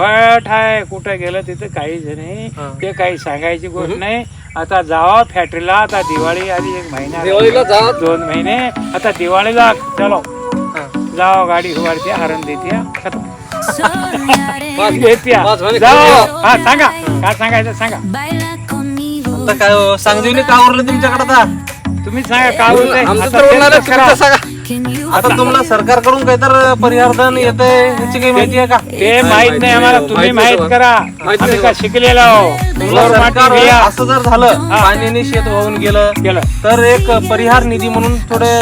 फट आहे, कुठं गेलं तिथं काहीच नाही. ते काही सांगायची गोष्ट नाही. आता जावा फॅक्टरीला. आता दिवाळी आधी 1 महिना, दिवाळीला जा 2 महिने. आता दिवाळीला चलो जाओ, गाडी उभारते, हरण देते, देत्या जाओ. हा सांगा काय सांगायचं सांगा. आता काय सांगदेवनी का उरलं तुमच्याकडे? आता तुम्ही सांगा काय होतंय. आमचं तर उरणार आहे, तुमचं सांगा. आता तुम्हाला सरकारकडून काहीतरी परिहारधन येते ह्याची काही माहिती आहे का? ते माहित नाही आम्हाला. तुम्ही माहित करा. आम्ही का शिकलेला आहो. सरकार असं जर झालं पाण्याने शेत वाहून गेलं तर एक परिहार निधी म्हणून थोडे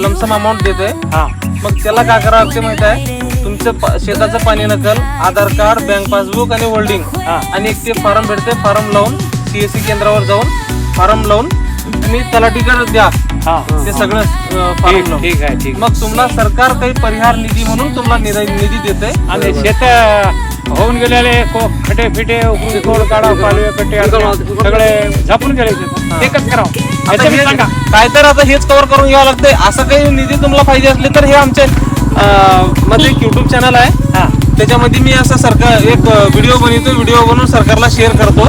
लमसम अमाऊंट देते. मग त्याला काय करावं लागते माहित आहे? तुमचं शेताचं पाणी नकल, आधार कार्ड, बँक पासबुक आणि होल्डिंग आणि एक ते फॉर्म भेटते. फॉर्म लावून CSC केंद्रावर जाऊन फॉर्म लावून तुम्ही तलाठीकडे द्या. ते सगळं फॉर्म लावून ठीक आहे. ठीक. मग तुम्हाला सरकार काही परिहार निधी म्हणून तुम्हाला निधी देते. आणि शेत होऊन गेलेले खटे फिटे उकळून काढा, कालवे कट्टे सगळे झापून गेले. एकच करावं सांगा. काय तर आता हेच कव्हर करून घ्यावं लागतंय. असं काही निधी तुम्हाला पाहिजे असले तर हे आमचे माझं एक YouTube चॅनल आहे. त्याच्यामध्ये मी असं सरकार एक व्हिडिओ बनवतो. व्हिडिओ बनवून सरकारला शेअर करतो.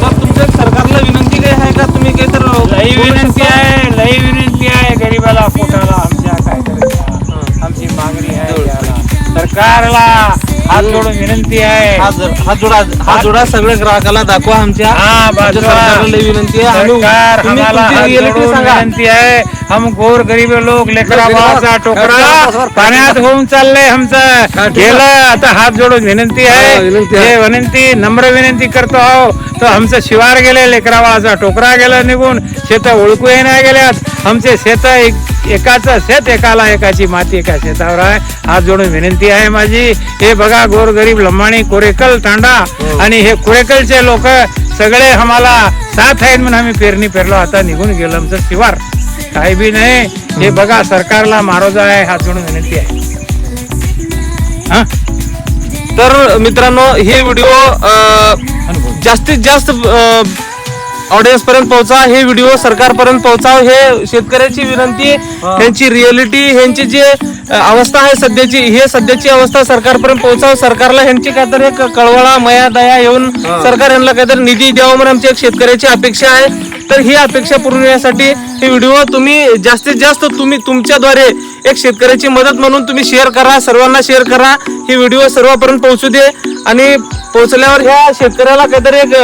तर तुमच्या सरकारला विनंती काय आहे का? तुम्ही काही तर लई विनंती आहे गरीबाला पोटाला आमच्या काय करायचं. आमची मागणी आहे सरकारला हात जोडून विनंती आहे. हात जोडा सगळ्या ग्राहकाला दाखवा. आमच्या सरकारला लई विनंती आहे. विनंती आहे. हम गोर गरीब लोक लेकरा बाळाचा टोकरा पाण्यात होऊन चाललंय आमचं गेलं. आता हात जोडून विनंती आहे. हे विनंती नम्र विनंती करतो आहो. तर आमचं शिवार गेले, लेकरा बाळाचा टोकरा गेला निघून, शेत ओळखू नाही गेल्यात. आमचे शेत एकाचं शेत एकाला, एकाची माती एका शेतावर आहे. हात जोडून विनंती आहे माझी. हे बघा गोरगरीब लंबाणी कोरेकल तांडा आणि हे कोरेकलचे लोक सगळे आम्हाला साथ आहेत म्हणून आम्ही पेरणी पेरलो. आता निघून गेलो आमचं शिवार, काही बी नाही. हे बघा सरकारला मारोजा आहे. हात जोडून विनंती आहे. तर मित्रांनो हे व्हिडिओ जास्तीत जास्त ऑडियन्स पर्यंत पोहोचा. हे व्हिडिओ सरकारपर्यंत पोहोचाव. हे शेतकऱ्याची विनंती, ह्यांची रिअलिटी, ह्यांची जी अवस्था आहे सध्याची, हे सध्याची अवस्था सरकारपर्यंत पोहोचाव. सरकारला ह्यांची काहीतरी एक कळवळा मया दया येऊन सरकार यांना काहीतरी निधी द्यावा म्हणून आमची एक शेतकऱ्याची अपेक्षा आहे. तर ही अपेक्षा पूर्ण होण्यासाठी हे व्हिडिओ तुम्ही जास्तीत जास्त तुमच्याद्वारे एक शेतकऱ्याची मदत म्हणून तुम्ही शेअर करा. सर्वांना शेअर करा. ही व्हिडिओ सर्वांपर्यंत पोहोचू दे आणि पोहोचल्यावर ह्या शेतकऱ्याला काहीतरी एक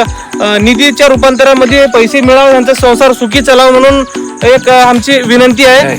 निधीच्या रूपांतरामध्ये पैसे मिळावे, यांचा संसार सुखी चालावा म्हणून एक आमची विनंती आहे.